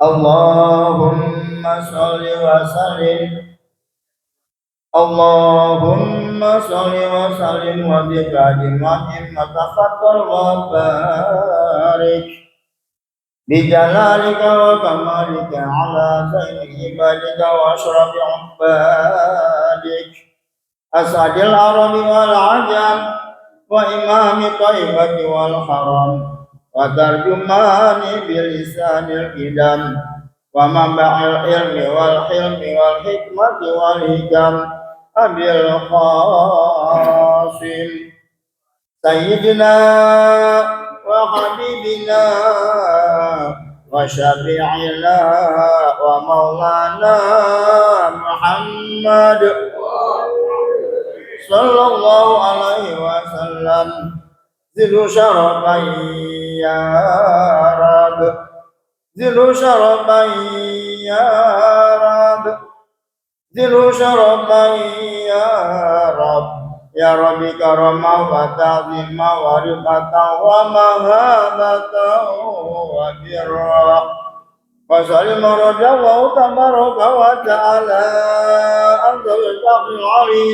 اللهم صل وسلم اللهم صل وسلم وزد وأنعم وتفضل وبارك بجلالك وكمالك على خير عبادك وأشرف عبادك أسعد العرب والعجم وإمام الطيبة والحرم وترجمان بلسان القدم ومنبع العلم والحلم والحكمة والهجم أبي القاسم سيدنا وحبيبنا وشفيعنا ومولانا محمد صلى الله عليه وسلم ذو شرفي يا رب ذو شرفي يا رب ذو شرفي يا رب يا رب كرما وتعظيما ورفعة ومهابة وبرا وسلم رجا وتبارك وتعالى أفضل الشرف العلي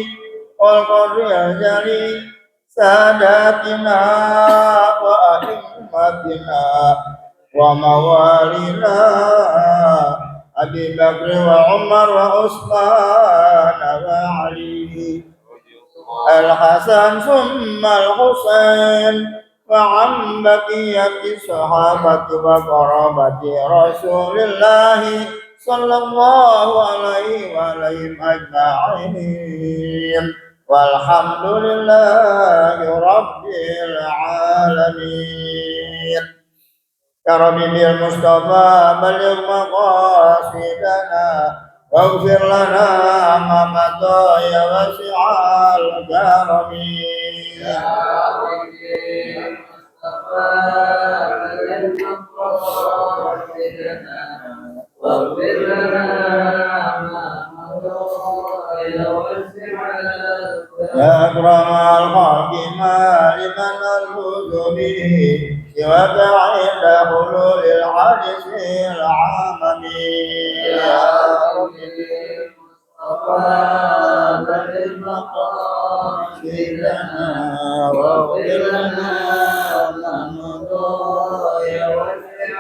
والقدر الجلي ساداتنا وأئمتنا وموالينا أبي بكر وعمر وعثمان وعلي الحسن ثم الحسين وعن بقية الصحابة وقرابة رسول الله صلى الله عليه وسلم أجمعين والحمد لله رب العالمين. يا رب بالمصطفى بلغ مقاصدنا واغفر لنا ما مضى يا واسع الكرم. يا رب بالمصطفى بلغ مقاصدنا واغفر لنا ما مضى يا واسع الكرم. يا أكرم الخلق ما لمن نلوذ به سواك عند حلول الحادث العامم. يا رب بالمصطفى بلغ مقاصدنا واغفر لنا ما مضى يا واسع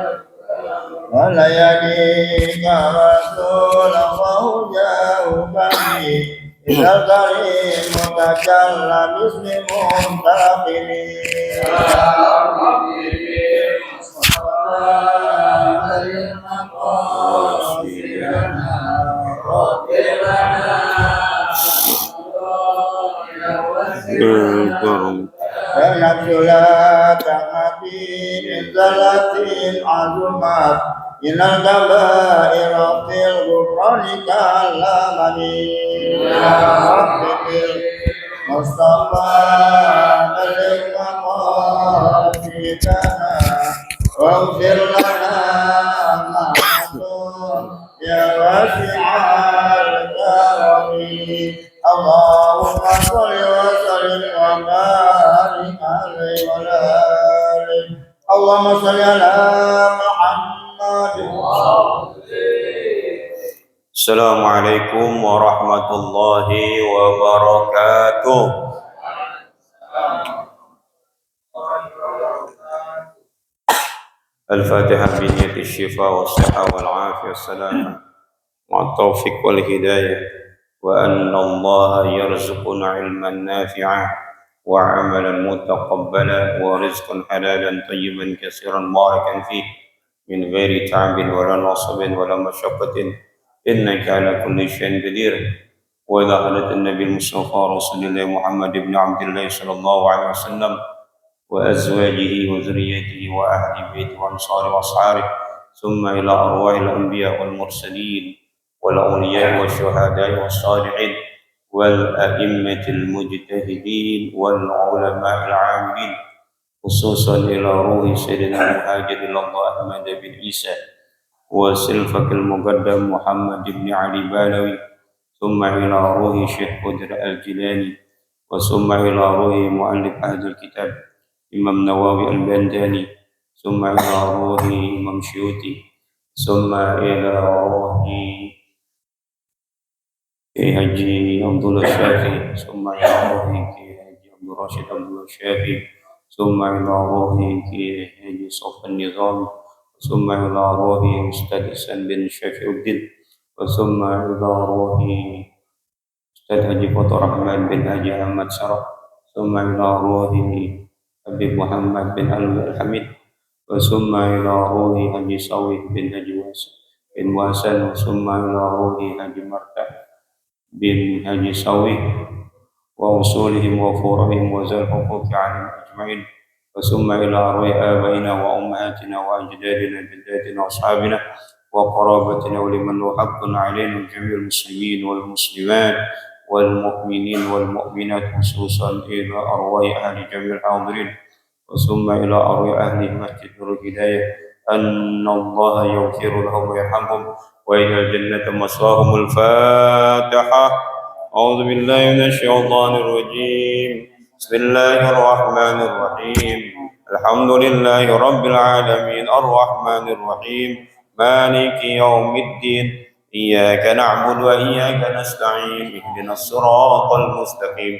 الكرم. ولا يليك رسول الله جاوبني إذا الكريم تكلم باسم منتقم. يا رب بالمصطفى بلغ مقاصدنا واغفر لنا يا واسع الكرم. فنفس لا تأتي من زلة عظمت إلى الكبائر في الغفران كالأمم. يا رب بالمصطفى بلغ مقاصدنا واغفر لنا ما مضى يا واسع الكرم. اللهم صل وسلم وبارك عليه وعلى آله. اللهم صل على محمد. السلام عليكم ورحمة الله وبركاته. الفاتحة بنية الشفاء والصحة والعافية والسلامة مع التوفيق والهداية، وأن الله يرزقنا علما نافعا وعملا متقبلا ورزقا حلالا طيبا كثيرا باركا فيه من غير تعب ولا نصب ولا مشقة، إنك على كل شيء قدير. وإذا حضرت النبي المصطفى رسول الله محمد بن عبد الله صلى الله عليه وسلم وأزواجه وذريته وأهل بيته وأنصاره وأصحابه، ثم إلى أرواح الأنبياء والمرسلين والأولياء والشهداء والصالحين والأئمة المجتهدين والعلماء العاملين، خصوصا إلى روح سيدنا المهاجر إلى الله أحمد بن عيسى وسلفك المقدم محمد بن علي بالوي، ثم إلى روح شيخ قدر الجيلاني، وثم إلى روح مؤلف هذا الكتاب إمام نووي البنداني، ثم إلى روح إمام شيوطي، ثم إلى روح Kiai Haji Abdullah Syafi'i, ثم إلى روح Kiai Haji Abdul Rashid Abdullah Syafi'i, ثم إلى روح Kiai Haji Sofyan Nizam, ثم إلى روح Ustaz Ihsan bin Syafiuddin, ثم إلى روح Ustaz Haji Fathur Rahman bin Haji Ahmad Syaraf, ثم إلى روح Habib Muhammad bin Al-Hamid, ثم إلى روح Haji Sawih bin Haji Wasan, ثم إلى روح Haji Marta bin Haji Sawih wa usulihim wa furu'ihim wa zal huquqi 'alaihim ajma'in, wa summa ila arwah abaina wa ummahatina wa ajdadina jaddatina wa ashabina wa qarabatina wa liman haqqun 'alaina jami'il muslimin wal muslimat wal mu'minin wal mu'minat, khususan ila arwah ahli jami'il hadirin, wa summa ila arwah ahli masjid Nurul Hidayah anna Allah yaghfiru lahum wa yarhamhum wa ila jannati maswahumul Fatihah. أعوذ بالله من الشيطان الرجيم. بسم الله الرحمن الرحيم. الحمد لله رب العالمين الرحمن الرحيم مالك يوم الدين إياك نعبد وإياك نستعين اهدنا الصراط المستقيم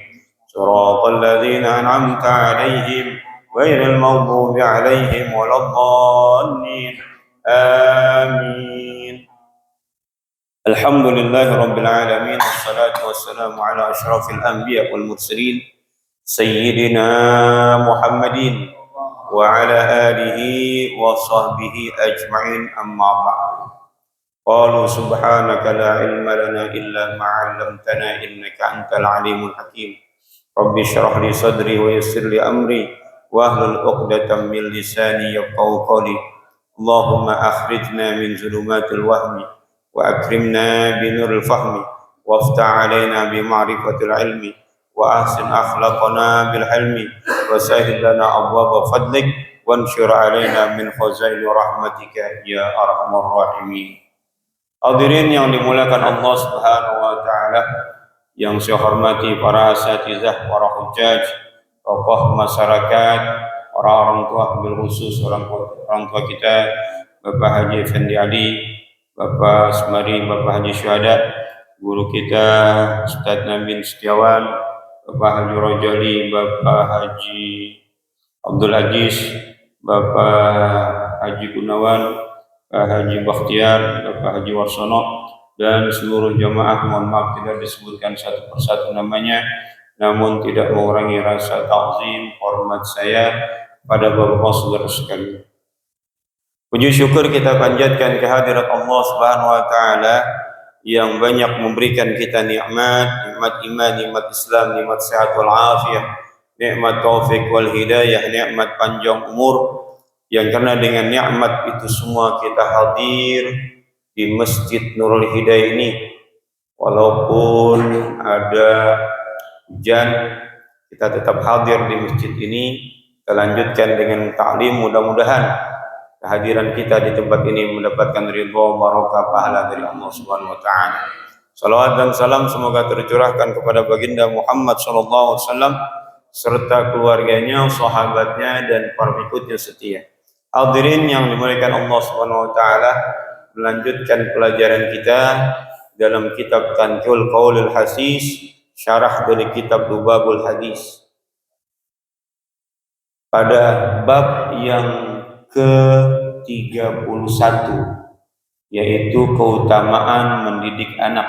صراط الذين أنعمت عليهم غير المغضوب عليهم ولا الضالين آمين. الحمد لله رب العالمين والصلاة والسلام على أشرف الأنبياء والمرسلين سيدنا محمد وعلى آله وصحبه أجمعين أما بعد. قالوا سبحانك لا علم لنا إلا ما علمتنا إنك أنت العليم الحكيم. رب اشرح لي صدري ويسر لي أمري واحلل عقدة من لساني يفقهوا قولي. اللهم أخرجنا من ظلمات الوهم وأكرمنا بنور الفهم وافتح علينا بمعرفة العلم وأحسن أخلاقنا بالحلم وسهل لنا أبواب فضلك وانشر علينا من خزائن رحمتك يا أرحم الراحمين. Hadirin yang dimuliakan Allah Subhanahu wa taala, yang saya hormati para asatizah, para hujjaj, tokoh masyarakat, para orang tua, bil khusus orang tua kita, Bapak Haji Effendi Ali, Bapak Asmari, Bapak Haji Syuhada, guru kita Ustaz Nabil Setiawan, Bapak Haji Rojali, Bapak Haji Abdul Aziz, Bapak Haji Gunawan, Bapak Haji Bakhtiar, Bapak Haji Warsono, dan seluruh jamaah. Mohon maaf tidak disebutkan satu persatu namanya, namun tidak mengurangi rasa ta'zim, hormat saya pada bapak saudara sekalian. Puji syukur kita panjatkan kehadirat Allah Subhanahu wa taala yang banyak memberikan kita nikmat iman, nikmat Islam, nikmat sehat wal afiah, nikmat taufik wal hidayah, nikmat panjang umur, yang karena dengan nikmat itu semua kita hadir di Masjid Nurul Hidayah ini. Walaupun ada hujan, kita tetap hadir di masjid ini. Kita lanjutkan dengan ta'lim, mudah-mudahan kehadiran kita di tempat ini mendapatkan ridha, barakah, pahala dari Allah Subhanahu wa taala. Salawat dan salam semoga tercurahkan kepada baginda Muhammad sallallahu alaihi wasallam serta keluarganya, sahabatnya, dan para pengikutnya setia. Hadirin yang dimuliakan Allah Subhanahu wa taala, melanjutkan pelajaran kita dalam kitab Tanqihul Qaulil Hasis, syarah dari kitab Lubabul Hadis, pada bab yang ke-31, yaitu keutamaan mendidik anak.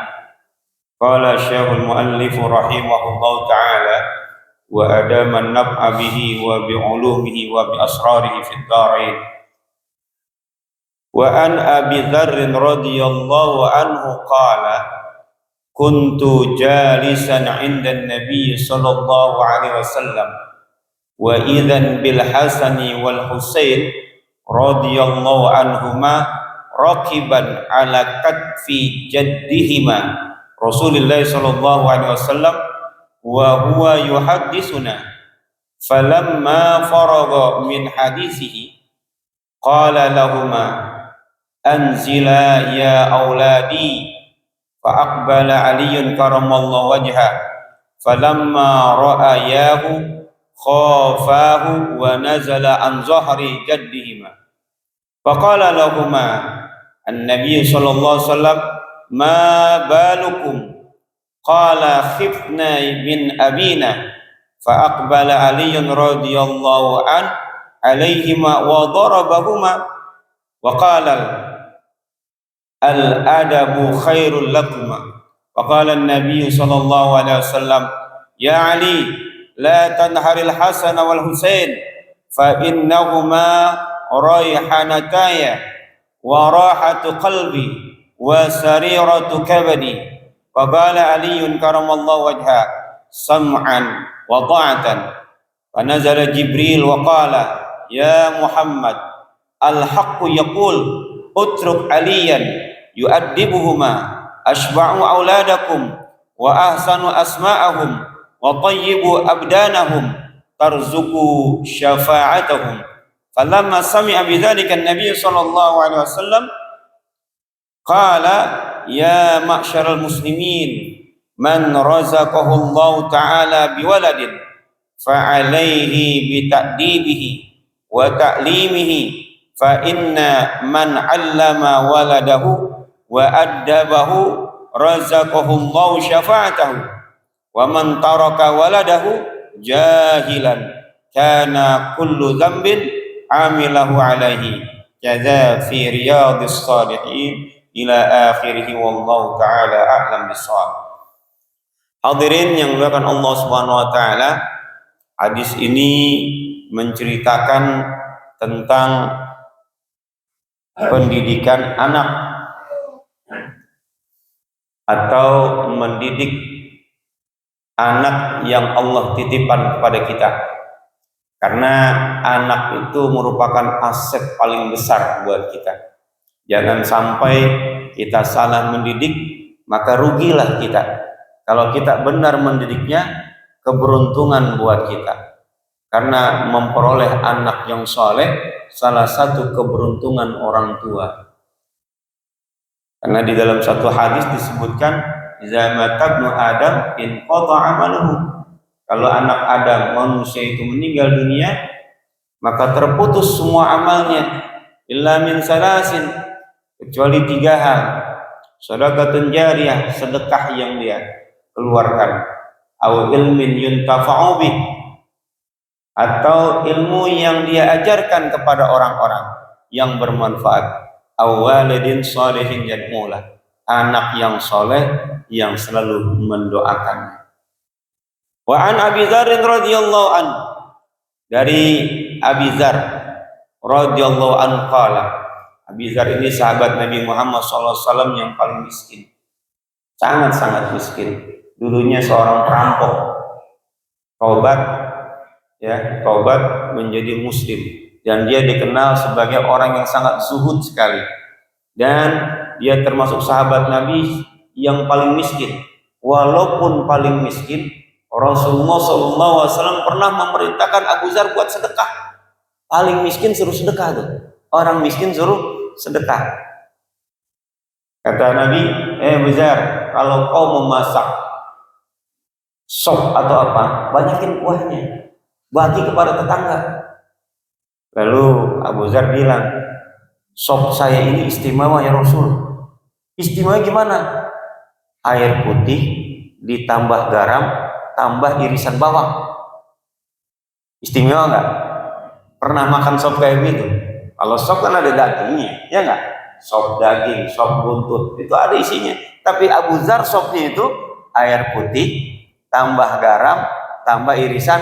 Qala Syekhul Muallif rahimahullah ta'ala wa adaman naf'a bihi wa bi'ulumihi wa bi asrarihi fid dharain. Wa an Abi Dzarr radhiyallahu anhu qala kuntu jalisan 'inda an-nabiy sallallahu alaihi wasallam wa idzan bil Hasani wal Husain radhiyallahu anhuma raqiban ala katfi jaddihima Rasulullah sallallahu alaihi wasallam wa huwa yuhaddisuna falamma faragha min hadithihi qala lahumā anzilā ya auladi fa aqbala Aliyyun karamallahu wajha falamma ra'ayahu khafahu wa nazala an zahri jaddihima faqala lahumā An-Nabi sallallahu alaihi wasallam, "Ma balukum?" Qala, "Khifna min abina." Fa aqbala Ali radhiyallahu an alaihima wa darabahuma wa qala, "Al-adabu khairul lakuma." Wa qala an-nabiy sallallahu alaihi wasallam, "Ya Ali, la tanharil Hasan wal Husain fa innahuma raihanataya wa rahatu qalbi wa sariratu kabadi." Wa qala Ali karamallahu wajha, "Sam'an wa ta'atan." Fa nazala Jibril wa qala, "Ya Muhammad, al-haqqu yaqul utruk aliyan yu'addibuhuma ashba'u auladakum wa ahsanu asma'ahum wa tayyibu abdanahum tarzuku syafa'atahum." Falamma sami'a bidzalika an-nabiy sallallahu alaihi wasallam qala, "Ya ma'syaral muslimin, man razaqahu Allah ta'ala biwaladin fa'alaihi bita'dibihi wa ta'limihi, fa inna man 'allama waladahu wa addabahu razaqahu Allah syafa'atahu, wa man taraka waladahu jahilan kana kullu dhanbin 'amilahu 'alaihi kadza fi riyadhis shalihin ila akhirih, wallahu ta'ala a'lam bissawab." Hadirin yang dimuliakan Allah Subhanahu wa taala, hadis ini menceritakan tentang pendidikan anak atau mendidik anak yang Allah titipkan kepada kita. Karena anak itu merupakan aset paling besar buat kita. Jangan sampai kita salah mendidik, maka rugilah kita. Kalau kita benar mendidiknya, keberuntungan buat kita. Karena memperoleh anak yang soleh, salah satu keberuntungan orang tua. Karena di dalam satu hadis disebutkan, "Idza mata ibnu Adam inqata'a amaluhu." Kalau anak Adam, manusia itu meninggal dunia, maka terputus semua amalnya. Illa min salasin, kecuali 3 hal. Shadaqatun jariyah, sedekah yang dia keluarkan, aw ilmin yuntafa'u bih, atau ilmu yang dia ajarkan kepada orang-orang yang bermanfaat, aw walidin shalihin yad'ulah, anak yang soleh yang selalu mendoakannya. Wa an Abi Dzar radhiyallahu an, dari Abi Dzar radhiyallahu an qala, Abi Dzar ini sahabat Nabi Muhammad SAW yang paling miskin, sangat-sangat miskin. Dulunya seorang perampok, taubat menjadi muslim, dan dia dikenal sebagai orang yang sangat zuhud sekali, dan dia termasuk sahabat Nabi yang paling miskin. Walaupun paling miskin, Rasulullah SAW pernah memerintahkan Abu Dzar buat sedekah. Paling miskin suruh sedekah tuh, orang miskin suruh sedekah. Kata Nabi, Abu Dzar, kalau kau memasak sop atau apa, banyakin kuahnya, bagi kepada tetangga. Lalu Abu Dzar bilang, "Sop saya ini istimewa ya Rasul." Istimewa gimana? Air putih ditambah garam, tambah irisan bawang. Istimewa nggak? Pernah makan sop kayak gitu? Kalau sop kan ada dagingnya, ya nggak? Sop daging, sop buntut, itu ada isinya. Tapi Abu Dzar sopnya itu air putih tambah garam, tambah irisan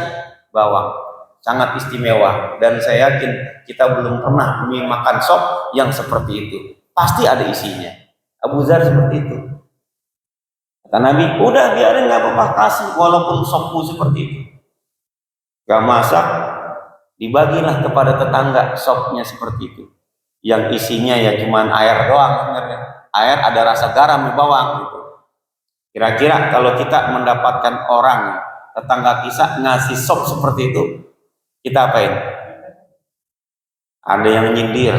bawang. Sangat istimewa, dan saya yakin kita belum pernah makan sop yang seperti itu. Pasti ada isinya. Abu Dzar seperti itu. Kata Nabi, udah biarin, nggak apa-apa, kasih walaupun sopmu seperti itu. Gak masak, dibagilah kepada tetangga sopnya seperti itu. Yang isinya ya cuman air doang, air ada rasa garam, bawang gitu. Kira-kira kalau kita mendapatkan orang, tetangga kita ngasih sop seperti itu, kita apain? Ada yang nyindir,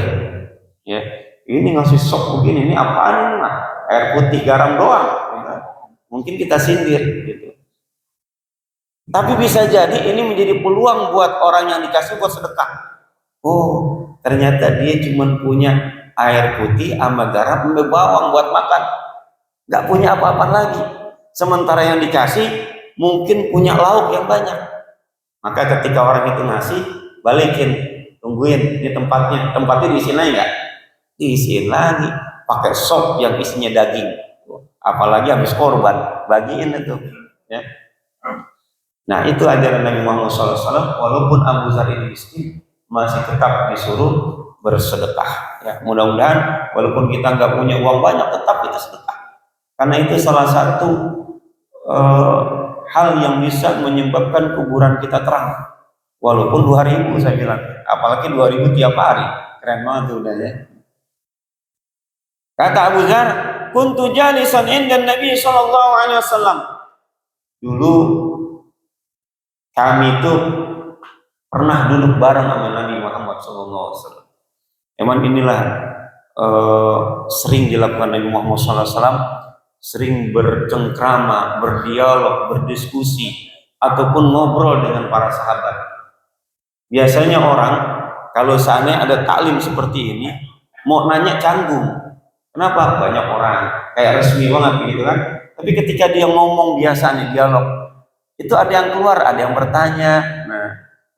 ya, ini ngasih sop begini, ini apaan ini mah? Air putih garam doang. Mungkin kita sindir, gitu. Tapi bisa jadi ini menjadi peluang buat orang yang dikasih buat sedekah. Oh, ternyata dia cuma punya air putih sama garam sama bawang buat makan, nggak punya apa-apa lagi. Sementara yang dikasih mungkin punya lauk yang banyak. Maka ketika orang itu ngasih, balikin, tungguin di tempatnya diisiin lagi nggak? Diisiin lagi, pakai sop yang isinya daging, apalagi habis korban, bagiin itu, ya. Nah itu ajaran Nabi Muhammad SAW. Walaupun Abu Dzar ini miskin, masih tetap disuruh bersedekah. Ya, mudah-mudahan walaupun kita nggak punya uang banyak, tetap kita sedekah. Karena itu salah satu hal yang bisa menyebabkan kuburan kita terang. Walaupun 2000 saya bilang, apalagi 2000 tiap hari, keren banget udah ya. Kata Abu Dzar, kuntu jalisan inda Nabi sallallahu alaihi wasallam. Dulu kami itu pernah duduk bareng sama Nabi Muhammad sallallahu alaihi wasallam. Emang inilah sering dilakukan Nabi Muhammad sallallahu alaihi wasallam, sering bercengkrama, berdialog, berdiskusi ataupun ngobrol dengan para sahabat. Biasanya orang kalau seandainya ada taklim seperti ini, mau nanya canggung. Kenapa? Banyak orang kayak resmi banget gitu kan. Tapi ketika dia ngomong biasanya dialog, itu ada yang keluar, ada yang bertanya. Nah,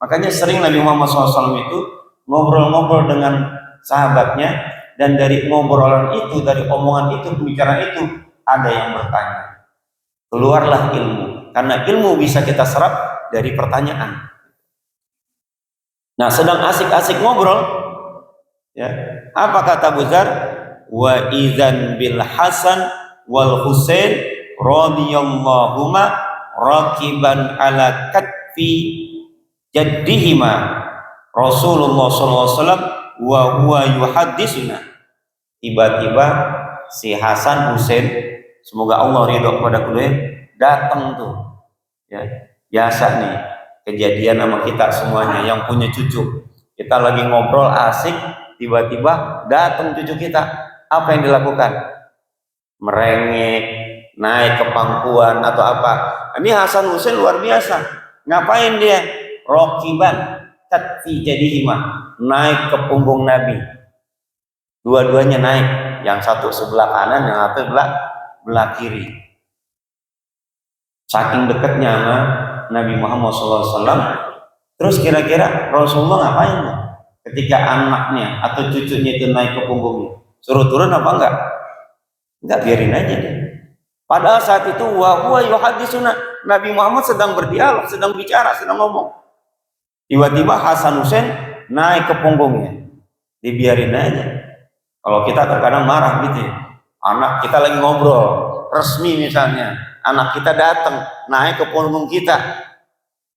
makanya sering Nabi Muhammad SAW itu ngobrol-ngobrol dengan sahabatnya, dan dari ngobrolan itu, dari omongan itu, pembicaraan itu, ada yang bertanya. Keluarlah ilmu, karena ilmu bisa kita serap dari pertanyaan. Nah, sedang asik-asik ngobrol, ya, apa kata Abu Dzar? Wa idzan bil Hasan wal Husain radhiyallahuma raqiban ala katfi jaddihima Rasulullah sallallahu alaihi wasallam wa huwa yuhaddisuna. Tiba-tiba si Hasan Husain, semoga Allah ridho kepada keduanya, datang tuh. Ya, biasa nih kejadian sama kita semuanya yang punya cucu. Kita lagi ngobrol asik, tiba-tiba datang cucu kita. Apa yang dilakukan? Merengek, naik ke pangkuan atau apa. Ini Hasan Husain luar biasa. Ngapain dia? Rokiban katfi jadihima, naik ke punggung Nabi. Dua-duanya naik, yang satu sebelah kanan, yang satu sebelah kiri. Saking dekatnya sama Nabi Muhammad SAW. Terus kira-kira Rasulullah ngapain? Ketika anaknya atau cucunya itu naik ke punggungnya, suruh turun apa enggak? Enggak, biarin aja deh. Padahal saat itu wa huwa yuhaddisuna, Nabi Muhammad sedang berdialog, sedang bicara, sedang ngomong. Tiba-tiba Hasan Husain naik ke punggungnya, dibiarin aja. Kalau kita terkadang marah gitu ya, anak kita lagi ngobrol resmi misalnya, anak kita datang naik ke punggung kita,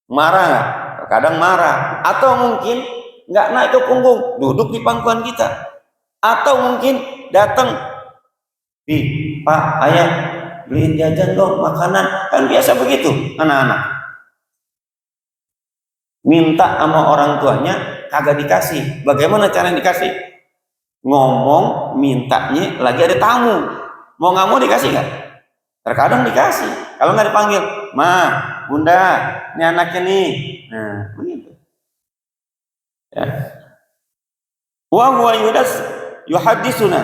marah nggak? Terkadang marah. Atau mungkin nggak naik ke punggung, duduk di pangkuan kita. Atau mungkin datang, Pak, ayah beliin jajan dong, makanan. Kan biasa begitu anak-anak. Minta sama orang tuanya, kagak dikasih. Bagaimana cara dikasih? Ngomong mintanya lagi ada tamu. Mau nggak mau dikasih nggak? Terkadang dikasih. Kalau nggak dipanggil, Ma, Bunda, ini anaknya nih. Nah, begitu. Ya. Wa huwa yuhaddisuna.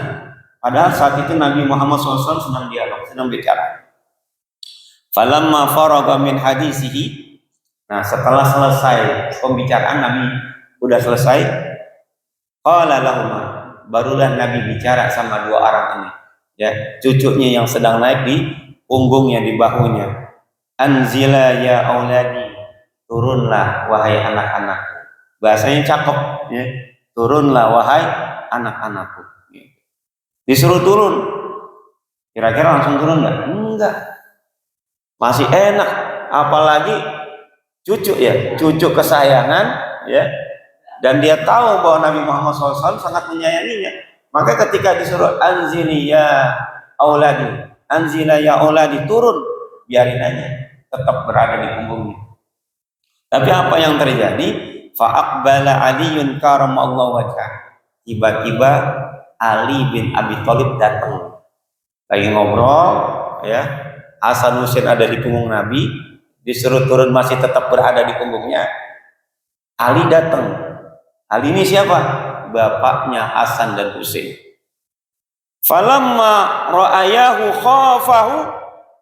Padahal saat itu Nabi Muhammad SAW sedang dialog, sedang bicara. Falamma faragha min hadisihi. Nah, setelah selesai pembicaraan, Nabi udah selesai. Qala lahuma, barulah Nabi bicara sama dua orang ini. Ya, cucunya yang sedang naik di punggungnya, di bahunya. Anzila ya auladi, turunlah wahai anak-anak. Bahasanya cakep, ya. Turunlah wahai anak-anakku. Disuruh turun, kira-kira langsung turun nggak? Enggak, masih enak, apalagi cucu ya, cucu kesayangan ya, dan dia tahu bahwa Nabi Muhammad SAW sangat menyayanginya. Maka ketika disuruh anzili ya auladi, anzila ya auladi, turun, biarin aja, tetap berada di punggungnya. Tapi apa yang terjadi? Fa'aqbala Aliyun karamallahu wajhah. Tiba-tiba Ali bin Abi Thalib datang, lagi ngobrol ya, Hasan Husain ada di punggung Nabi, disuruh turun masih tetap berada di punggungnya. Ali datang. Ali ini siapa? Bapaknya Hasan dan Husain. Falamma ra'ayahu khafahu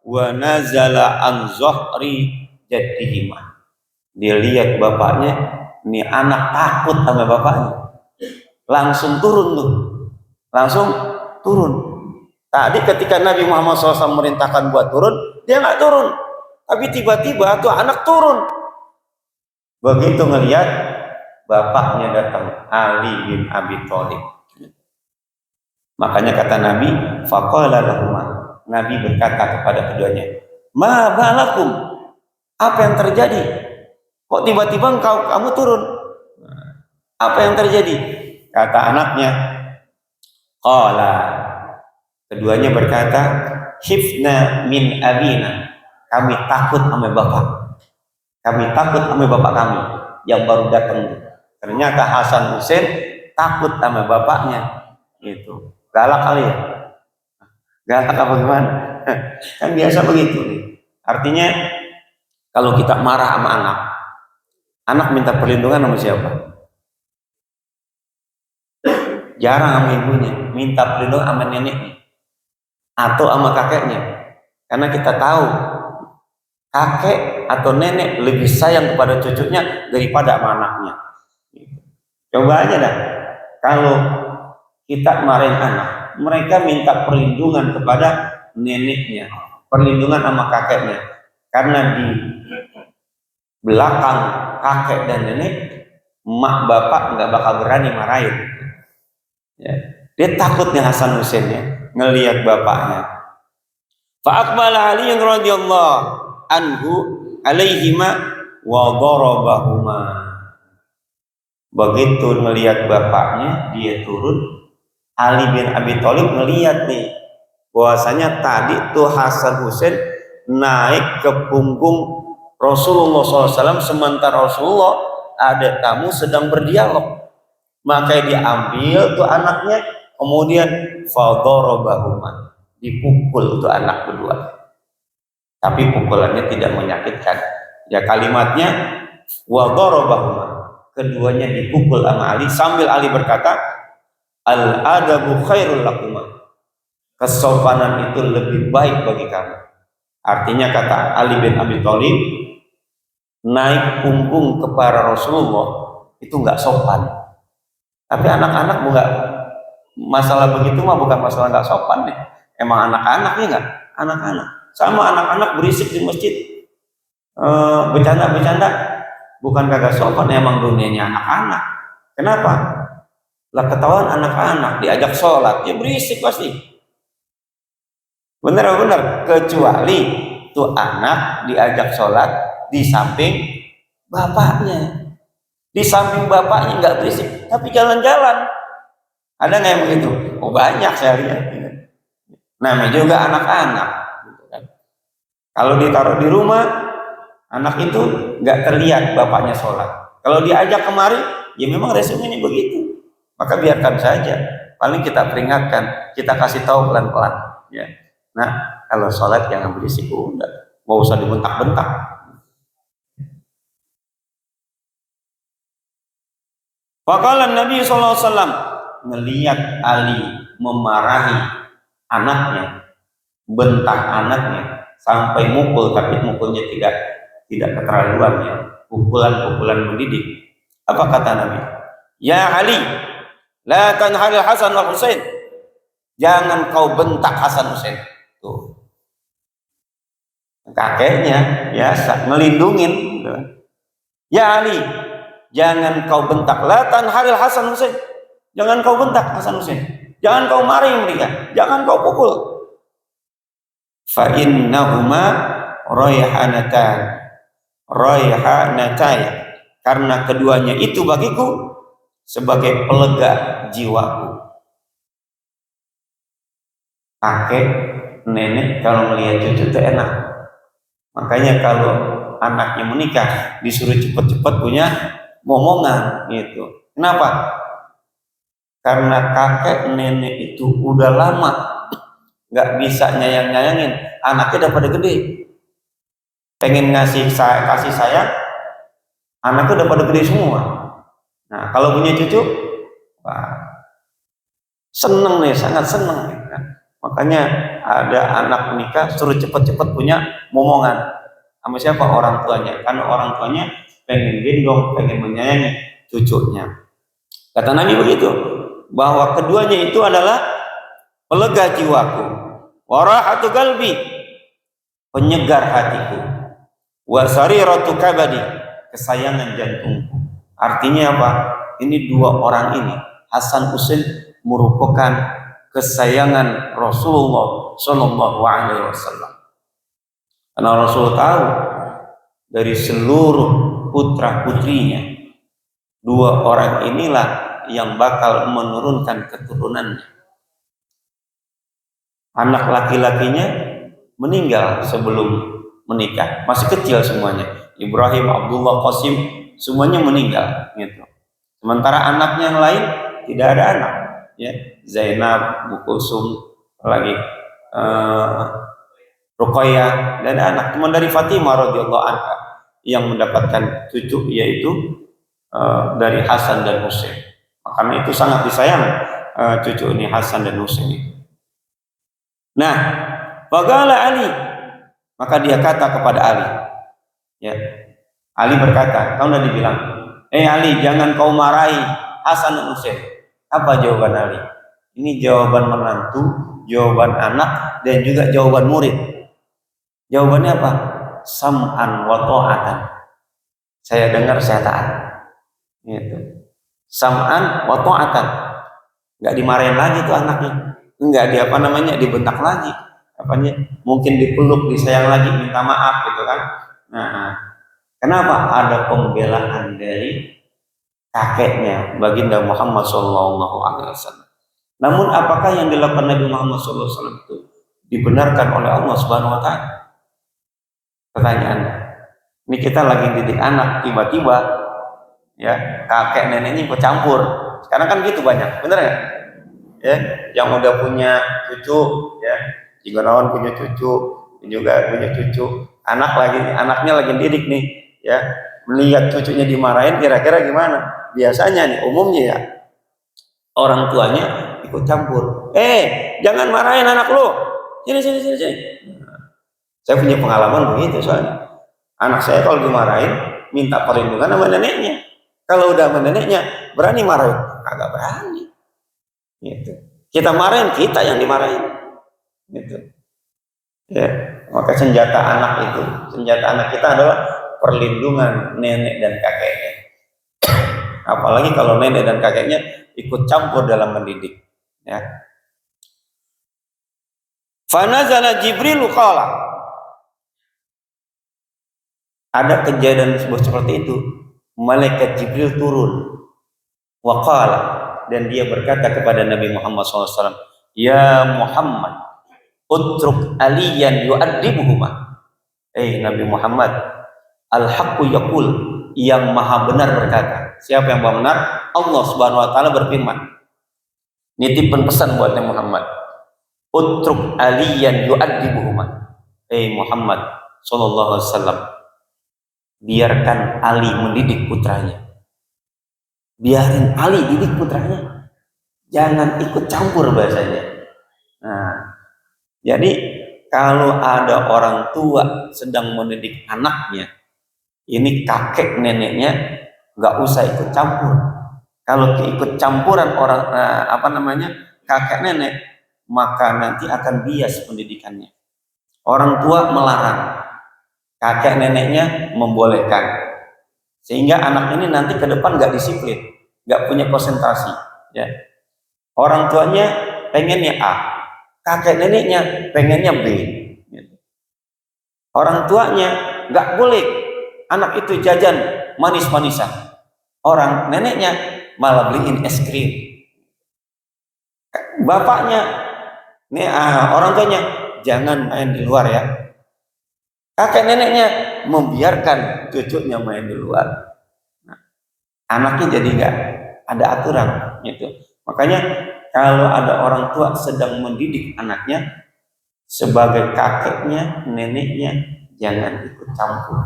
wa nazala an zahri jaddihima. Dia lihat bapaknya, ini anak takut sama bapaknya. Langsung turun tuh. Langsung turun. Tadi ketika Nabi Muhammad SAW merintahkan buat turun, dia nggak turun. Tapi tiba-tiba tuh anak turun. Begitu ngelihat bapaknya datang, Ali bin Abi Thalib. Makanya kata Nabi, faqala lahuma. Nabi berkata kepada keduanya, ma balakum? Apa yang terjadi? Kok tiba-tiba kamu turun? Apa yang terjadi? Kata anaknya, qala. Keduanya berkata, hifna min abina. Kami takut sama bapak. Kami takut sama bapak kami yang baru datang. Ternyata Hasan Hussein takut sama bapaknya. Itu galak kali ya. Galak apa gimana? Kan biasa begitu nih. Artinya kalau kita marah sama anak minta perlindungan sama siapa? Jarang sama ibunya, minta perlindungan sama neneknya atau sama kakeknya. Karena kita tahu kakek atau nenek lebih sayang kepada cucunya daripada sama anaknya. Coba aja dah, kalau kita marahin anak, mereka minta perlindungan kepada neneknya, perlindungan sama kakeknya. Karena di belakang kakek dan nenek, emak bapak nggak bakal berani marahin. Ya. Dia takutnya Hasan Hussein ya, ngelihat bapaknya. Fa'aqbala Ali radhiyallahu anhu alaihima wa darabahuma. Begitu melihat bapaknya, dia turun. Ali bin Abi Thalib melihat nih bahwasanya tadi tuh Hasan Hussein naik ke punggung Rasulullah SAW, sementara Rasulullah ada tamu sedang berdialog. Maka dia ambil tuh anaknya, kemudian fadarabahuma, dipukul tuh anak berdua. Tapi pukulannya tidak menyakitkan. Ya kalimatnya wa darabahuma, keduanya dipukul sama Ali sambil Ali berkata, al adabu khairul lakuma, kesopanan itu lebih baik bagi kamu. Artinya kata Ali bin Abi Thalib, naik punggung kepada Rasulullah itu nggak sopan. Tapi anak-anak bukan masalah begitu mah, bukan masalah nggak sopan nih. Emang anak-anaknya nggak, anak-anak sama anak-anak berisik di masjid, bercanda-bercanda, bukan kagak sopan, emang dunianya anak-anak. Kenapa? Lah ketahuan anak-anak diajak sholat, ya berisik pasti. Bener-bener, kecuali tuh anak diajak sholat di samping bapaknya. Di samping bapaknya nggak berisik, tapi jalan-jalan. Ada nggak yang begitu? Oh banyak saya lihat. Namanya juga anak-anak. Kalau ditaruh di rumah, anak itu nggak terlihat bapaknya sholat. Kalau diajak kemari, ya memang resikonya begitu. Maka biarkan saja. Paling kita peringatkan, kita kasih tahu pelan-pelan. Ya. Nah, kalau sholat jangan berisik, udah, nggak usah dibentak-bentak. Faqala Nabi SAW, melihat Ali memarahi anaknya, bentak anaknya sampai mukul, tapi mukulnya tidak keterlaluan ya, pukulan-pukulan mendidik. Apa kata Nabi? Ya Ali, la tanharil Hasan wal Husain, jangan kau bentak Hasan Husain. Tuh, kakeknya biasa ngelindungin. Ya Ali, jangan kau bentak, la tanharil Hasan Husain, jangan kau bentak Hasan Husain, jangan kau marahi mereka, jangan kau pukul. Fa innahuma raihanatan, karena keduanya itu bagiku sebagai pelega jiwaku. Kakek, nenek kalau melihat cucu itu enak. Makanya kalau anaknya menikah disuruh cepet-cepet punya momongan gitu. Kenapa? Karena kakek nenek itu udah lama nggak bisa nyayang-nyayangin, anaknya udah pada gede, pengen kasih sayang, anaknya udah pada gede semua. Nah kalau punya cucu, wah, seneng nih, sangat seneng. Makanya ada anak nikah suruh cepet-cepet punya momongan sama siapa? Orang tuanya. Karena orang tuanya pengen gendong, pengen menyayangi cucunya. Kata Nabi begitu, bahwa keduanya itu adalah pelega jiwaku, warahatu qalbi, penyegar hatiku, wasariratu kabadi, kesayangan jantungku. Artinya apa? Ini dua orang ini, Hasan Husain, merupakan kesayangan Rasulullah Shallallahu Alaihi Wasallam. Karena Rasul tahu dari seluruh putra putrinya, dua orang inilah yang bakal menurunkan keturunannya. Anak laki-lakinya meninggal sebelum menikah, masih kecil semuanya. Ibrahim, Abdullah, Qasim, semuanya meninggal gitu. Sementara anaknya yang lain tidak ada anak, ya. Zainab, Kulsum, lagi Ruqayyah, dan anak cuma dari Fatimah radhiyallahu anha yang mendapatkan cucu, yaitu dari Hasan dan Husain. Karena itu sangat disayang cucu ini Hasan dan Husain itu. Nah, faqala Ali, maka dia kata kepada Ali, ya. Ali berkata, kau udah dibilang, Ali, jangan kau marahi Hasan dan Husain. Apa jawaban Ali? Ini jawaban menantu, jawaban anak, dan juga jawaban murid. Jawabannya apa? Sam'an wa ta'atan. Saya dengar, saya taat. Gitu. Sam'an wa ta'atan. Enggak dimarahin lagi tuh anaknya. Enggak dibentak lagi. Apanya? Mungkin dipeluk, disayang lagi, minta maaf gitu kan. Nah, kenapa? Ada pembelaan dari kakeknya, baginda Muhammad SAW. Namun apakah yang dilakukan Nabi Muhammad SAW itu dibenarkan oleh Allah Subhanahu Wa Taala? Pertanyaannya, ini kita lagi didik anak, tiba-tiba ya kakek neneknya ikut campur. Sekarang kan gitu banyak, bener nggak? Ya, yang udah punya cucu, ya, jika lawan punya cucu, juga punya cucu, anaknya lagi didik nih, ya, melihat cucunya dimarahin, kira-kira gimana? Biasanya nih, umumnya ya, orang tuanya ikut campur. Jangan marahin anak lo, sini. Saya punya pengalaman begitu soalnya. Anak saya kalau dimarahin, minta perlindungan sama neneknya. Kalau udah sama neneknya, berani marahin? Kagak berani. Gitu. Kita marahin, kita yang dimarahin. Gitu. Ya, maka senjata anak kita adalah perlindungan nenek dan kakeknya. Apalagi kalau nenek dan kakeknya ikut campur dalam mendidik. Ya. Fanazala Jibril qala. Ada kejadian seperti itu. Malaikat Jibril turun. Waqala, dan dia berkata kepada Nabi Muhammad SAW, Ya Muhammad, utruk aliyan yu'addibuhuma. Nabi Muhammad, al-haqqu yaqul, yang maha benar berkata. Siapa yang maha benar? Allah Subhanahu Wa Taala berfirman. Nitipkan pesan buat Nabi Muhammad. Utruk aliyan yu'addibuhuma. Muhammad sallallahu alaihi wasallam, biarkan Ali mendidik putranya. Biarin Ali didik putranya. Jangan ikut campur bahasanya. Nah, jadi kalau ada orang tua sedang mendidik anaknya, ini kakek neneknya nggak usah ikut campur. Kalau ikut campuran orang kakek nenek, maka nanti akan bias pendidikannya. Orang tua melarang, kakek neneknya membolehkan, sehingga anak ini nanti ke depan nggak disiplin, nggak punya konsentrasi. Ya, orang tuanya pengennya A, kakek neneknya pengennya B. Orang tuanya nggak boleh anak itu jajan manis-manisan, orang neneknya malah beliin es krim. Bapaknya, orang tuanya jangan main di luar ya. Kakek neneknya membiarkan cucunya main di luar. Nah, anaknya jadi nggak ada aturan gitu. Makanya kalau ada orang tua sedang mendidik anaknya, sebagai kakeknya, neneknya, jangan ikut campur.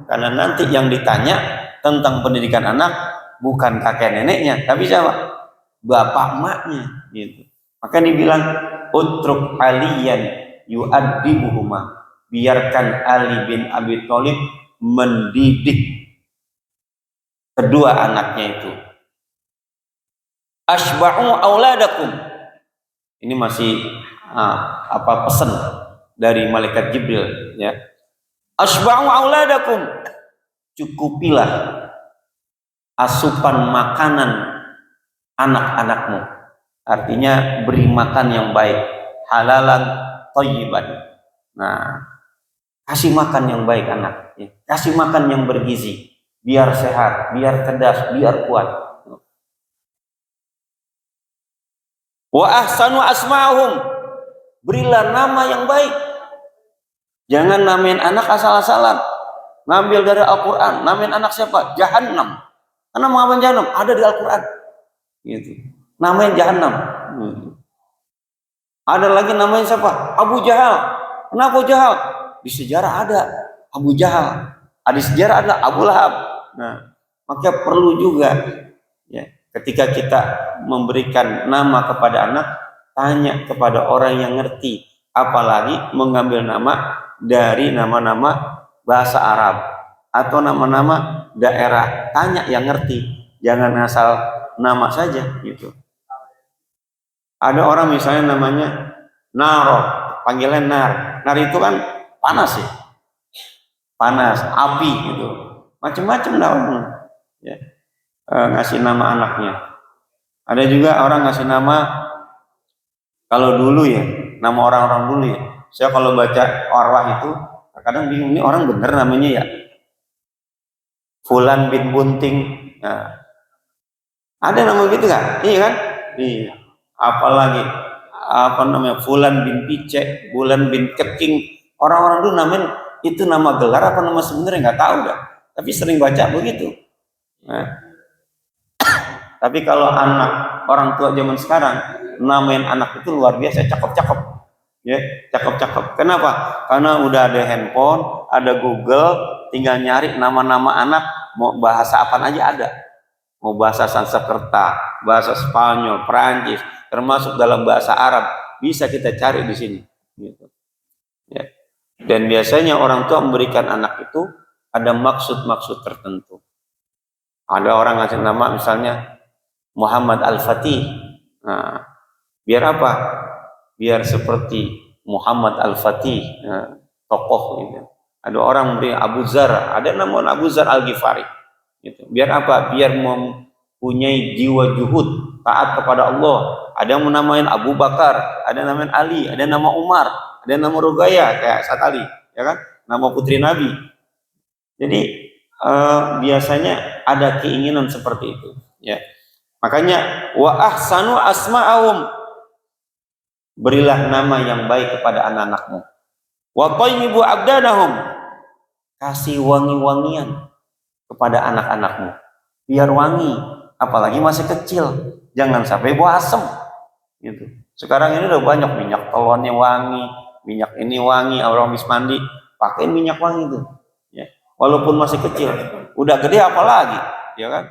Karena nanti yang ditanya tentang pendidikan anak bukan kakek neneknya, tapi siapa? bapak emaknya gitu. Maka dibilang utruk aliyan yu'addibuhuma, biarkan Ali bin Abi Thalib mendidik kedua anaknya itu. Asba'u auladakum, ini masih pesan dari malaikat Jibril ya. Asba'u auladakum, cukupilah asupan makanan anak-anakmu. Artinya beri makan yang baik, halalan thayyiban. Nah, kasih makan yang baik anak, ya. Kasih makan yang bergizi, biar sehat, biar cerdas, biar kuat. Wa ahsanu asma'uhum, berilah nama yang baik. Jangan namain anak asal-asalan. Ngambil dari Al-Quran, namain anak siapa? Jahannam. Karena nama Jahannam ada di Al-Quran. Gitu. Namain Jahannam. Ada lagi namanya siapa? Abu Jahal. Kenapa Abu Jahal? Di sejarah ada Abu Jahal. Di sejarah ada Abu Lahab. Nah, maka perlu juga ya, ketika kita memberikan nama kepada anak, tanya kepada orang yang ngerti. Apalagi mengambil nama dari nama-nama bahasa Arab atau nama-nama daerah, tanya yang ngerti, jangan asal nama saja gitu. Ada orang misalnya namanya Naro, panggilan Nar. Nar itu kan panas ya, panas, api gitu, macam-macam namanya ya. Ngasih nama anaknya. Ada juga orang ngasih nama, kalau dulu ya, nama orang-orang dulu ya, saya kalau baca arwah itu kadang bingung, ini orang bener namanya ya, Fulan bin Bunting. Nah, ada nama gitu kan? Iya kan? Iya. Apalagi apa namanya, Fulan bin Picek, Bulan bin Keking. Orang-orang dulu namain itu nama gelar apa nama sebenarnya nggak tahu dah. Tapi sering baca begitu. Nah, tapi kalau anak orang tua zaman sekarang namain anak itu luar biasa, cakep-cakep. Ya, cakep-cakep. Kenapa? Karena udah ada handphone, ada Google, tinggal nyari nama-nama anak, mau bahasa apa aja ada. Mau bahasa Sanskerta, bahasa Spanyol, Perancis, termasuk dalam bahasa Arab, bisa kita cari di sini. Gitu. Ya. Dan biasanya orang tua memberikan anak itu ada maksud-maksud tertentu. Ada orang ngasih nama misalnya Muhammad Al-Fatih. Nah, biar apa? Biar seperti Muhammad Al-Fatih, tokoh gitu. Ada orang beri Abu Zar, ada nama Abu Zar Al-Ghifari gitu. Biar apa? Biar mempunyai jiwa juhud, taat kepada Allah. Ada yang menamain Abu Bakar, ada yang namain Ali, ada yang nama Umar, ada yang nama Rugaya kayak saat Ali, ya kan? Nama putri Nabi. Jadi biasanya ada keinginan seperti itu, ya. Makanya wa ahsanu asma'ahum, berilah nama yang baik kepada anak-anakmu. Wa thayyibu abdanahum, kasih wangi-wangian kepada anak-anakmu, biar wangi, apalagi masih kecil, jangan sampai bau asem gitu. Sekarang ini udah banyak minyak telonnya wangi, minyak ini wangi, orang habis mandi pakai minyak wangi itu ya. Walaupun masih kecil, udah gede apalagi, ya kan?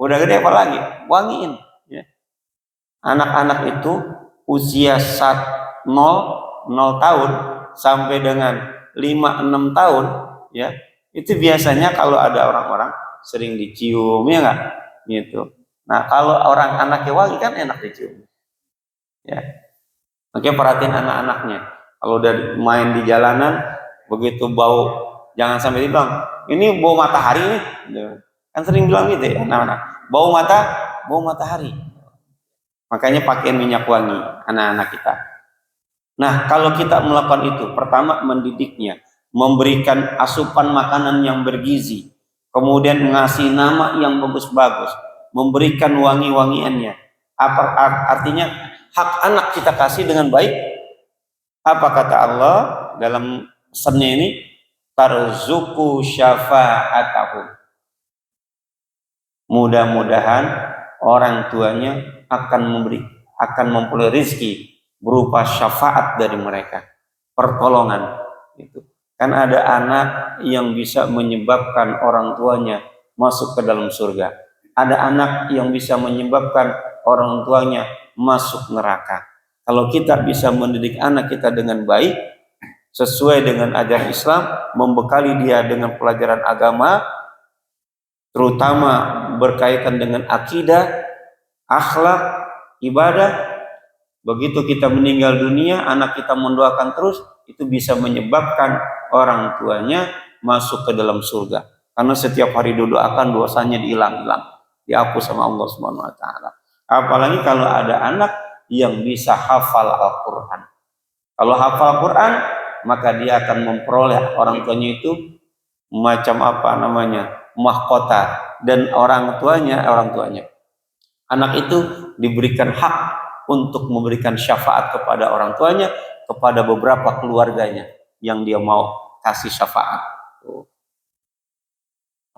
Udah gede apalagi, wangiin ya. Anak-anak itu usia 0 tahun sampai dengan 5-6 tahun ya, itu biasanya kalau ada orang-orang sering dicium ya enggak gitu. Nah, kalau orang anaknya wangi kan enak dicium ya. Makanya perhatiin anak-anaknya, kalau udah main di jalanan begitu bau, jangan sampai dibilang ini bau matahari nih, kan sering bilang gitu ya anak-anak, bau matahari. Makanya pakai minyak wangi anak-anak kita. Nah, kalau kita melakukan itu, pertama mendidiknya, memberikan asupan makanan yang bergizi, kemudian mengasih nama yang bagus-bagus, memberikan wangi-wangiannya. Artinya hak anak kita kasih dengan baik. Apa kata Allah dalam pesannya ini? Tarzuku syafa'atahu. Mudah-mudahan orang tuanya akan memperoleh rezeki berupa syafaat dari mereka, pertolongan itu. Kan ada anak yang bisa menyebabkan orang tuanya masuk ke dalam surga. Ada anak yang bisa menyebabkan orang tuanya masuk neraka. Kalau kita bisa mendidik anak kita dengan baik, sesuai dengan ajaran Islam, membekali dia dengan pelajaran agama, terutama berkaitan dengan akidah, akhlak, ibadah. Begitu kita meninggal dunia, anak kita mendoakan terus, itu bisa menyebabkan orang tuanya masuk ke dalam surga. Karena setiap hari didoakan, dosanya dihilang-hilang, dihapus sama Allah Subhanahu wa taala. Apalagi kalau ada anak yang bisa hafal Al-Qur'an. Kalau hafal Al-Qur'an, maka dia akan memperoleh orang tuanya itu macam apa namanya? Mahkota, dan orang tuanya anak itu diberikan hak untuk memberikan syafaat kepada orang tuanya, kepada beberapa keluarganya yang dia mau kasih syafaat.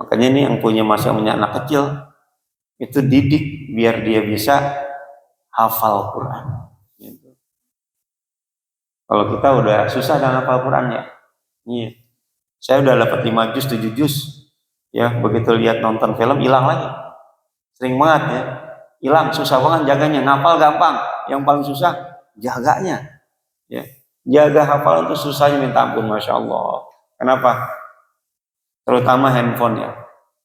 Makanya ini yang masih punya anak kecil, itu didik biar dia bisa hafal Quran. Gitu. Kalau kita udah susah dengan hafal Quran ya. Iya. Saya udah dapat 5 juz, 7 juz. Ya, begitu lihat nonton film hilang lagi. Sering banget ya. Hilang, susah banget jaganya. Ngapal gampang, yang paling susah jaganya. Ya. Jaga hafalan itu susahnya minta ampun, Masya Allah. Kenapa? Terutama handphone ya.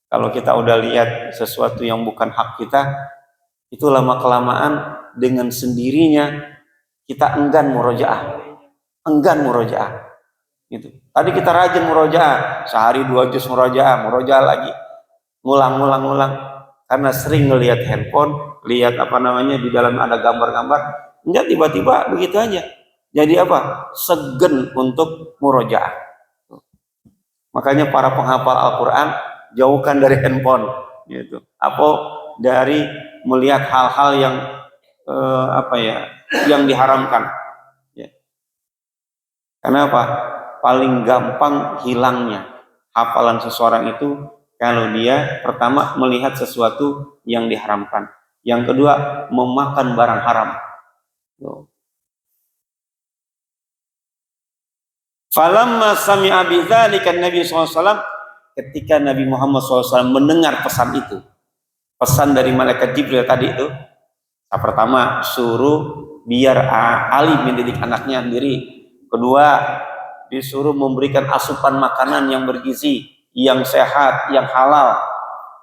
Kalau kita udah lihat sesuatu yang bukan hak kita, itu lama-kelamaan dengan sendirinya kita enggan murojaah. Gitu. Tadi kita rajin murojaah, sehari 2 juz murojaah lagi. Ngulang. Karena sering ngelihat handphone, lihat di dalam ada gambar-gambar, enggak tiba-tiba begitu aja. Jadi segen untuk murojaah. Makanya para penghafal Al-Quran jauhkan dari handphone, gitu. Dari melihat hal-hal yang yang diharamkan. Ya. Karena paling gampang hilangnya hafalan seseorang itu kalau dia pertama melihat sesuatu yang diharamkan, yang kedua memakan barang haram. Falamma sami'a bidzalika Nabi SAW, ketika Nabi Muhammad SAW mendengar pesan itu, pesan dari malaikat Jibril tadi itu, pertama suruh biar Ali mendidik anaknya sendiri, kedua disuruh memberikan asupan makanan yang bergizi, yang sehat, yang halal,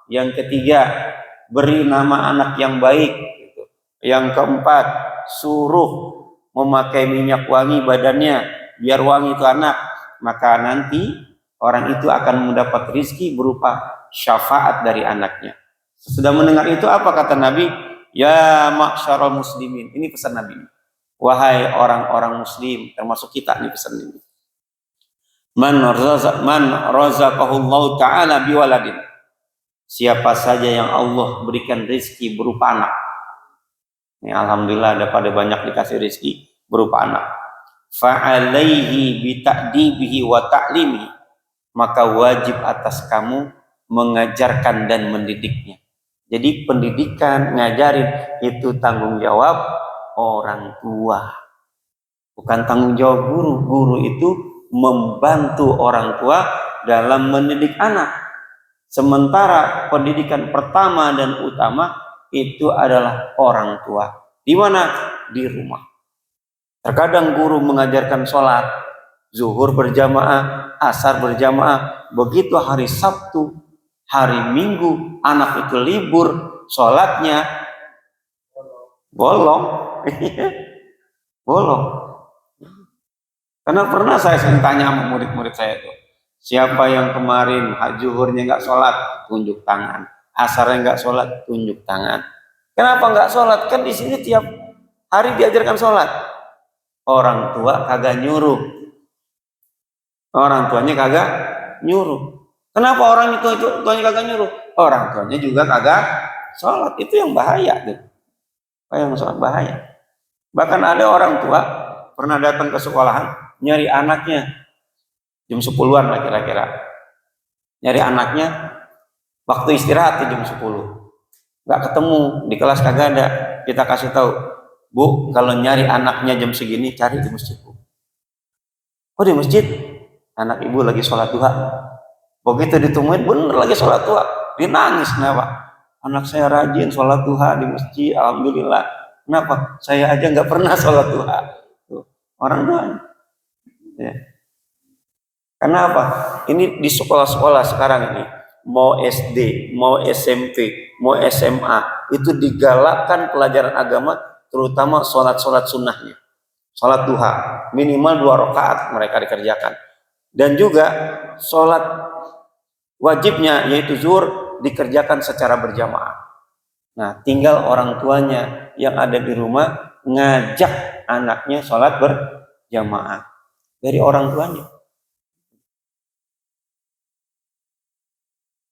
yang ketiga beri nama anak yang baik, yang keempat suruh memakai minyak wangi badannya biar wangi itu anak, maka nanti orang itu akan mendapat rizki berupa syafaat dari anaknya. Sudah mendengar itu apa kata Nabi? Ya ma'syarul muslimin. Ini pesan Nabi. Wahai orang-orang muslim, termasuk kita, ini pesan ini. Man razaqahullahu ta'ala biwaladin. Siapa saja yang Allah berikan rizki berupa anak. Ini alhamdulillah pada banyak dikasih rizki berupa anak. Fa'alaihi bita'dibihi wa ta'limihi, maka wajib atas kamu mengajarkan dan mendidiknya. Jadi pendidikan, ngajarin itu tanggung jawab orang tua, bukan tanggung jawab guru. Guru itu membantu orang tua dalam mendidik anak. Sementara pendidikan pertama dan utama itu adalah orang tua. Di mana? Di rumah. Terkadang guru mengajarkan sholat, zuhur berjamaah, asar berjamaah. Begitu hari Sabtu, hari Minggu, anak itu libur, sholatnya bolong. Bolong. Karena pernah saya tanya sama murid-murid saya itu, siapa yang kemarin zuhurnya nggak sholat, tunjuk tangan. Asarnya nggak sholat, tunjuk tangan. Kenapa nggak sholat? Kan di sini tiap hari diajarkan sholat. Orang tua kagak nyuruh. Orang tuanya kagak nyuruh. Kenapa orang tuanya kagak nyuruh? Orang tuanya juga kagak sholat. Itu yang bahaya tuh. Yang sholat bahaya. Bahkan ada orang tua pernah datang ke sekolahan nyari anaknya jam 10-an lah kira-kira. Nyari anaknya waktu istirahat jam 10. Nggak ketemu, di kelas kagak ada. Kita kasih tahu, Bu, kalau nyari anaknya jam segini, cari di masjid, Bu. Oh, di masjid? Anak ibu lagi sholat duha. Begitu ditemuin, bener lagi sholat duha. Dia nangis, kenapa? anak saya rajin sholat duha di masjid, alhamdulillah. Kenapa? Saya aja nggak pernah sholat duha. Tuh, orang tua. Ya. Karena apa? Ini di sekolah-sekolah sekarang ini, mau SD, mau SMP, mau SMA, itu digalakkan pelajaran agama, terutama sholat-sholat sunnahnya. Sholat duha, minimal 2 rakaat mereka dikerjakan. Dan juga sholat wajibnya, yaitu zuhur, dikerjakan secara berjamaah. Nah, tinggal orang tuanya yang ada di rumah ngajak anaknya sholat berjamaah dari orang tuanya.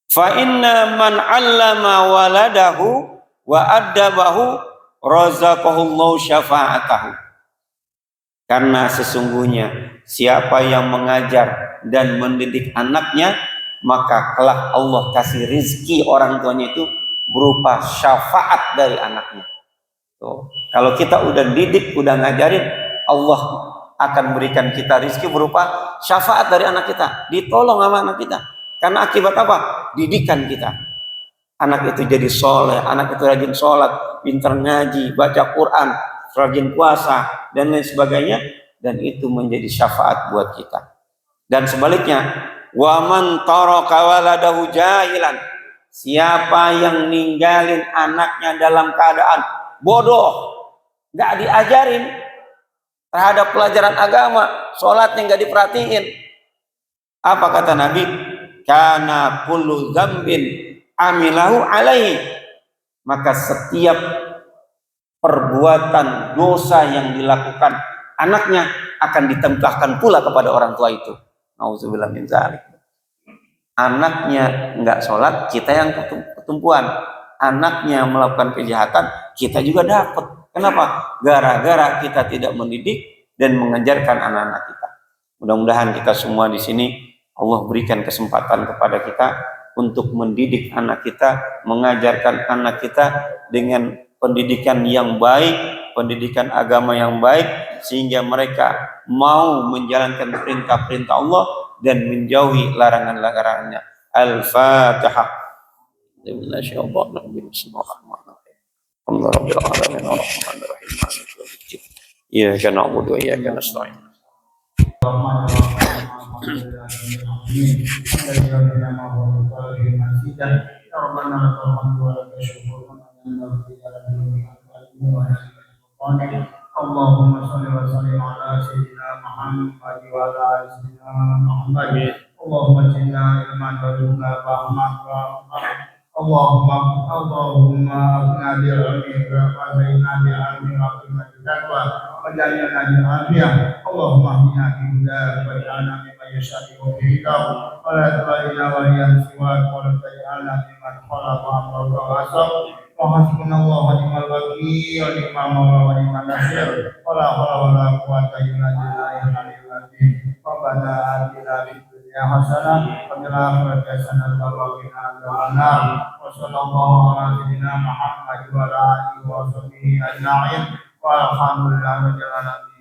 Fa inna man 'allama waladahu wa addabahu razaqahullahu syafa'atahu. Karena sesungguhnya siapa yang mengajar dan mendidik anaknya, maka kelak Allah kasih rizki orang tuanya itu berupa syafaat dari anaknya. Tuh. Kalau kita udah didik, udah ngajarin, Allah akan berikan kita rizki berupa syafaat dari anak kita, ditolong sama anak kita. Karena akibat apa? Didikan kita. Anak itu jadi soleh, anak itu rajin sholat, pintar ngaji, baca Quran, rajin puasa, dan lain sebagainya. Dan itu menjadi syafaat buat kita. Dan sebaliknya, waman taraka waladahu jahilan, siapa yang ninggalin anaknya dalam keadaan bodoh, gak diajarin terhadap pelajaran agama, sholatnya gak diperhatiin, apa kata Nabi? Kana kullu dzambin amilahu alaihi, maka setiap perbuatan dosa yang dilakukan anaknya akan ditempahkan pula kepada orang tua itu. Nauzubillah min dzalik. Anaknya enggak sholat, kita yang ketumpuan. Anaknya melakukan kejahatan, kita juga dapat. Kenapa? Gara-gara kita tidak mendidik dan mengajarkan anak-anak kita. Mudah-mudahan kita semua di sini Allah berikan kesempatan kepada kita untuk mendidik anak kita, mengajarkan anak kita dengan pendidikan yang baik, pendidikan agama yang baik, sehingga mereka mau menjalankan perintah-perintah Allah dan menjauhi larangan-larangannya. Al-Fatihah. Iyyaka na'budu wa iyyaka nasta'in. Allahumma shalli wa sallim ala sayyidina Muhammad wa ala ali sayyidina Muhammad. Allahumma zidna ilman warzuqna fahman wa Allahumma aghnina bi ilmika wa zayyinna bi ilmika wa qina taqwa wa ja'alna min afiyah. Allahumma hdina bi hudaka wa ja'alna mimman yashhadu bika wa la tu'ina wa yansiwa wa la taj'alna mimman khalaqa amraka wa asab. Hasbunallahu wa ni'mal wakeel wa ni'mal mawla wa ni'mal nasir. Wala haula wala quwwata illa billahil aliyyil azim. Rabbana atina fid dunya hasanah wa fil akhirati hasanah wa qina adzabannar. Wa sallallahu ala sayyidina Muhammad wa ala alihi wa sahbihi ajma'in. Walhamdulillahi rabbil alamin.